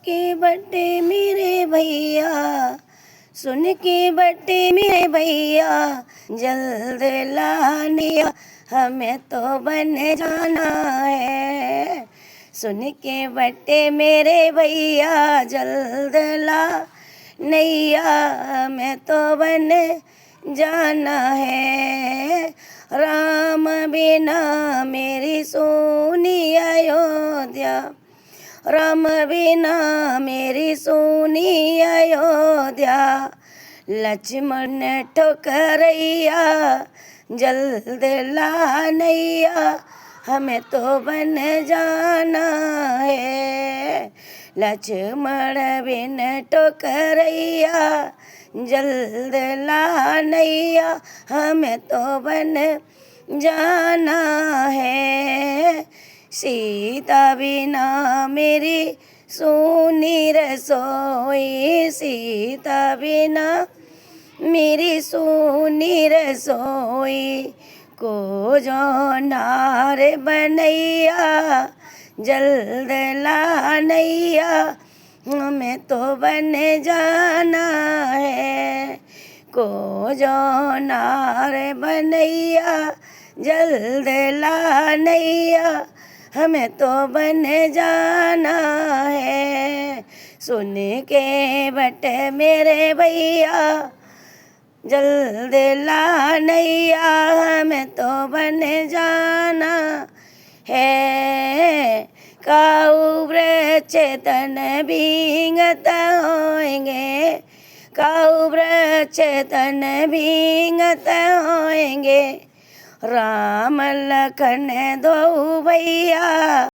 के बटे मेरे भैया, सुन के बटे मेरे भैया, जल्द लानिया हमें तो बन जाना है। सुन के बटे मेरे भैया, जल्द ला नैया हमें तो बन जाना है। राम बिना मेरी सोनी अयोध्या, राम बिना मेरी सोनी अयोध्या, लक्ष्मण ठोकरैया जल्द लानैया हमें तो बन जाना है। लक्ष्मण बिन ठोकरैया जल्द लानैया हमें तो बन जाना है। सीता बिना मेरी सोनी रसोई, सीता बिना मेरी सोनी रसोई, को जो नार बनैया जल्द लानैया हमें तो बन जाना है। को जो नार बनैया जल्द लानैया हमें तो बन जाना है। सुन के बट मेरे भैया, जल्द लानैया हमें तो बन जाना है। काऊ वृक्ष तन भींगत होएंगे, काऊ वृक्ष तन भींगत होएंगे, राम लखन दो भैया